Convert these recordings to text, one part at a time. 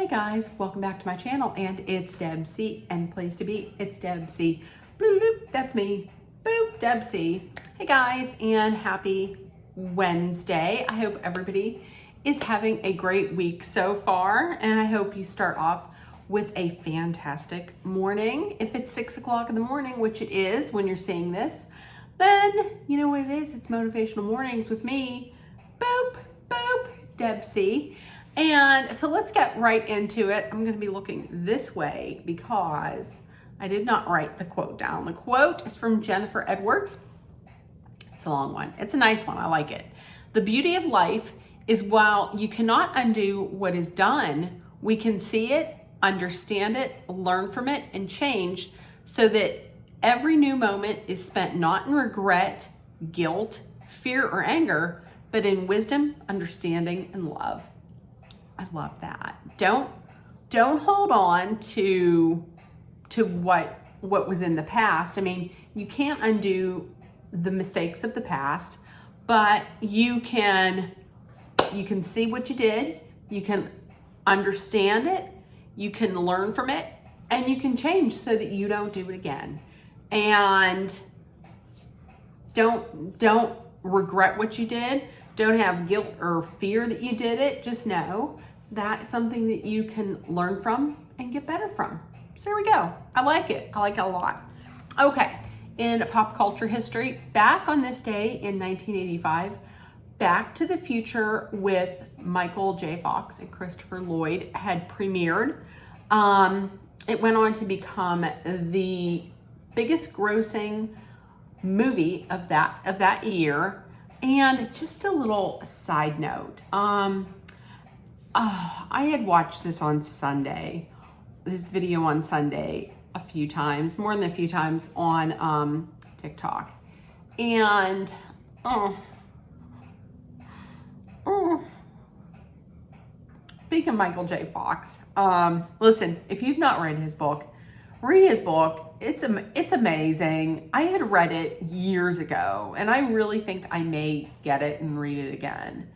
Hey guys, welcome back to my channel, and it's Deb C, and place to be, it's Deb C. Bloop, bloop, that's me. Boop, Deb C. Hey guys, and happy Wednesday. I hope everybody is having a great week so far, and I hope you start off with a fantastic morning. If it's 6 o'clock in the morning, which it is when you're seeing this, then you know what it is. It's Motivational Mornings with me. Boop, boop, Deb C. And so let's get right into it. I'm going to be looking this way because I did not write the quote down. The quote is from Jennifer Edwards. It's a long one. It's a nice one. I like it. The beauty of life is while you cannot undo what is done, we can see it, understand it, learn from it, and change so that every new moment is spent not in regret, guilt, fear, or anger, but in wisdom, understanding, and love. I love that. Don't hold on to what was in the past. I mean, you can't undo the mistakes of the past, but you can see what you did, you can understand it, you can learn from it, and you can change so that you don't do it again. And don't regret what you did. Don't have guilt or fear that you did it. Just know that it's something that you can learn from and get better from. So there we go. I like it. I like it a lot. Okay, in pop culture history, back on this day in 1985, Back to the Future with Michael J. Fox and Christopher Lloyd had premiered. It went on to become the biggest grossing movie of that year. And just a little side note, I had watched this video on Sunday a few times, more than a few times on TikTok. And speaking of Michael J. Fox, listen, if you've not read his book, read his book. It's amazing. I had read it years ago, and I really think I may get it and read it again.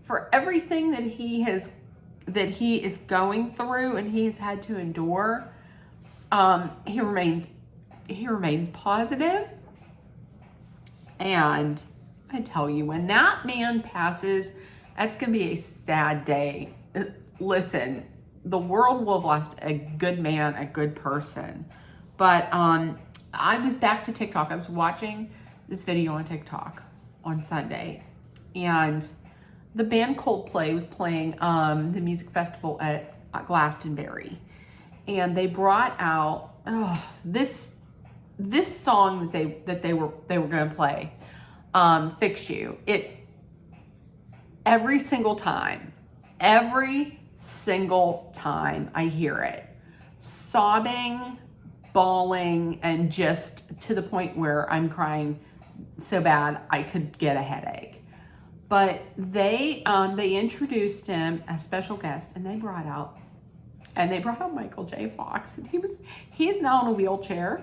For everything that he is going through and he's had to endure, he remains positive. And I tell you, when that man passes, that's gonna be a sad day. Listen, the world will have lost a good man, a good person. But I was back to TikTok. I was watching this video on TikTok on Sunday, and the band Coldplay was playing the music festival at Glastonbury, and they brought out this song that they were going to play, "Fix You." Every single time I hear it, sobbing, bawling, and just to the point where I'm crying so bad I could get a headache. But they introduced him as special guest, and they brought out Michael J. Fox, and he is now in a wheelchair,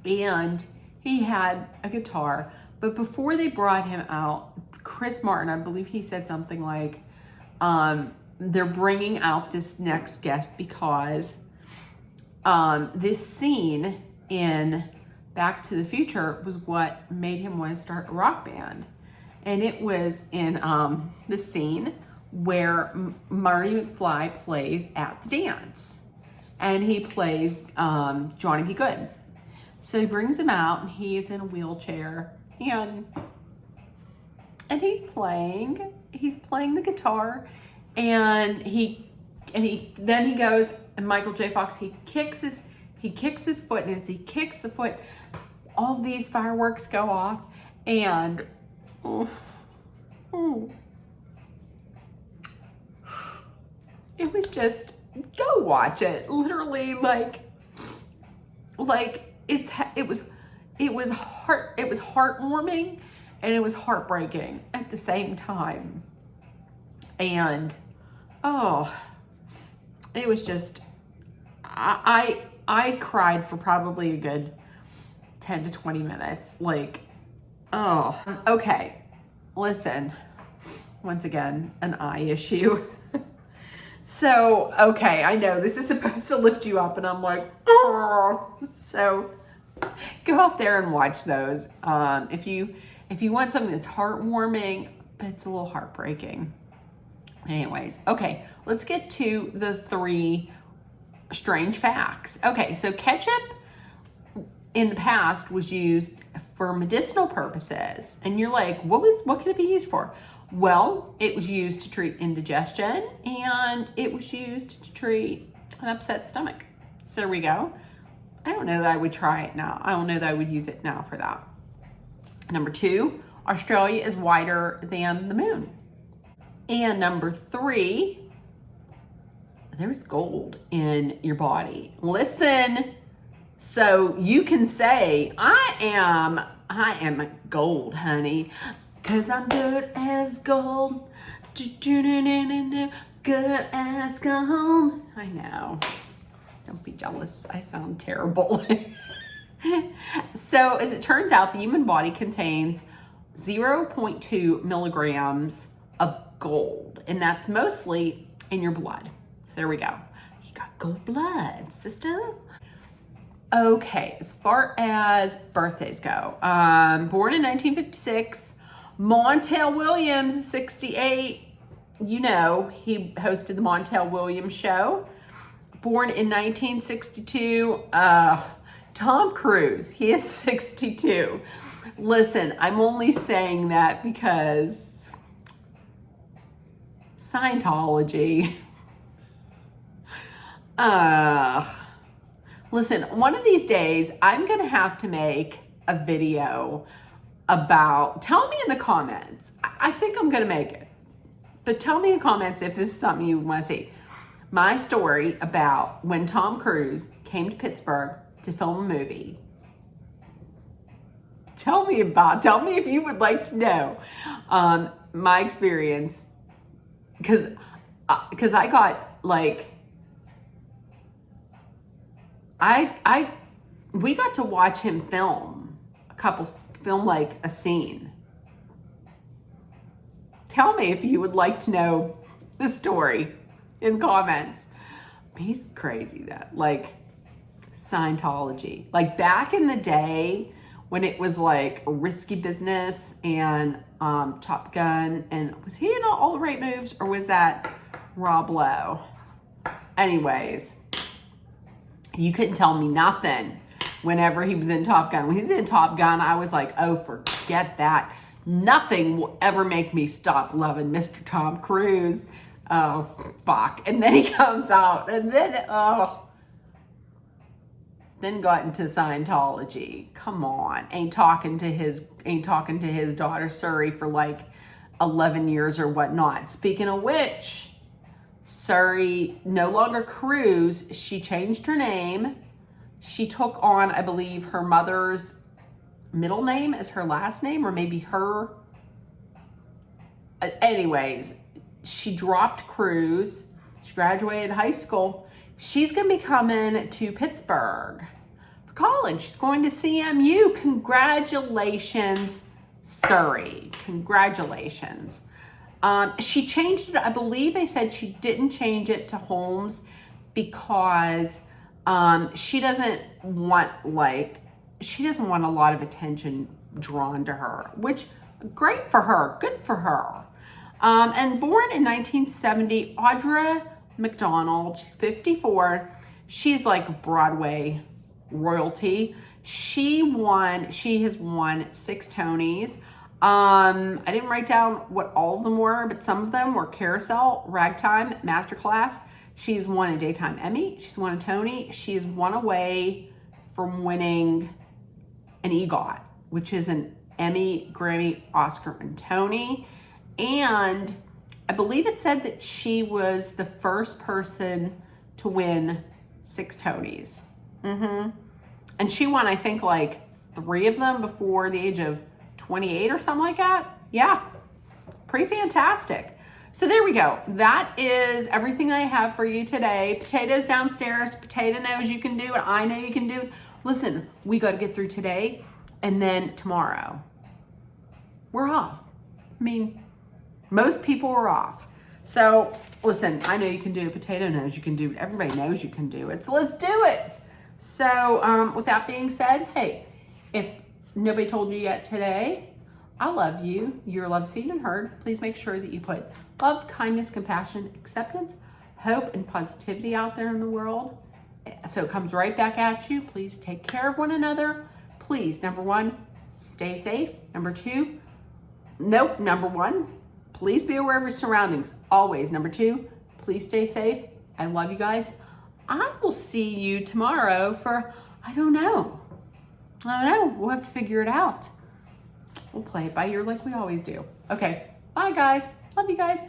and he had a guitar. But before they brought him out, Chris Martin, I believe he said something like, they're bringing out this next guest because this scene in Back to the Future was what made him want to start a rock band. And it was in the scene where Marty McFly plays at the dance. And he plays Johnny B. Good. So he brings him out, and he is in a wheelchair. And he's playing the guitar. And then he goes, and Michael J. Fox, he kicks his foot, and as he kicks the foot, all these fireworks go off, and it was just, go watch it. Literally, it was heartwarming, and it was heartbreaking at the same time. And it was just, I cried for probably a good 10 to 20 minutes. Okay, listen, once again, an eye issue. So, okay, I know this is supposed to lift you up, and I'm like, oh. So go out there and watch those. If you want something that's heartwarming, but it's a little heartbreaking. Anyways, okay, let's get to the 3 strange facts. Okay, so ketchup in the past was used for medicinal purposes, and you're like, what could it be used for? Well, it was used to treat indigestion, and it was used to treat an upset stomach. So there we go. I don't know that I would try it now. I don't know that I would use it now for that. Number 2, Australia is wider than the moon. And number 3, there's gold in your body. Listen, so you can say, I am gold, honey, 'cause I'm good as gold. Good as gold. I know. Don't be jealous. I sound terrible. So as it turns out, the human body contains 0.2 milligrams of gold, and that's mostly in your blood. So there we go. You got gold blood, sister. Okay, as far as birthdays go, born in 1956, Montel Williams is 68. You know, he hosted the Montel Williams show. Born in 1962, Tom Cruise, he is 62. Listen, I'm only saying that because Scientology. Listen, one of these days, I'm going to have to make a video about, tell me in the comments. I think I'm going to make it. But tell me in the comments if this is something you want to see. My story about when Tom Cruise came to Pittsburgh to film a movie. Tell me if you would like to know my experience. Because I got like, we got to watch him film like a scene. Tell me if you would like to know the story in comments. He's crazy, that like Scientology, like back in the day when it was like a risky business and Top Gun, and was he in all the right moves, or was that Rob Lowe? Anyways, you couldn't tell me nothing whenever he was in Top Gun. When he was in Top Gun, I was like, oh, forget that. Nothing will ever make me stop loving Mr. Tom Cruise. Oh, fuck. And then he comes out, and then got into Scientology. Come on. Ain't talking to his daughter Suri for like 11 years or whatnot. Speaking of which, Suri no longer Cruise. She changed her name. She took on, I believe, her mother's middle name as her last name, or maybe her. Anyways, she dropped Cruise. She graduated high school. She's going to be coming to Pittsburgh for college. She's going to CMU. Congratulations, Suri. Congratulations. She changed it. I believe they said she didn't change it to Holmes because she doesn't want a lot of attention drawn to her, which great for her, good for her. And born in 1970, Audra McDonald, she's 54. She's like Broadway royalty. She has won 6 Tonys. I didn't write down what all of them were, but some of them were Carousel, Ragtime, Masterclass. She's won a Daytime Emmy. She's won a Tony. She's one away from winning an EGOT, which is an Emmy, Grammy, Oscar, and Tony. And I believe it said that she was the first person to win 6 Tonys. And she won, I think, like 3 of them before the age of 28 or something like that. Yeah, pretty fantastic. So there we go. That is everything I have for you today. Potatoes downstairs. Potato knows you can do it. I know you can do it. Listen, we got to get through today, and then tomorrow we're off. I mean, most people are off. So Listen, I know you can do it. Potato knows you can do it. Everybody knows you can do it. So let's do it. So with that being said, hey, if nobody told you yet today, I love you. You're loved, seen, and heard. Please make sure that you put love, kindness, compassion, acceptance, hope, and positivity out there in the world. So it comes right back at you. Please take care of one another. Please, number one, stay safe. Number one, please be aware of your surroundings. Always. Number two, please stay safe. I love you guys. I will see you tomorrow for, I don't know. We'll have to figure it out. We'll play it by ear like we always do. Okay. Bye, guys. Love you guys.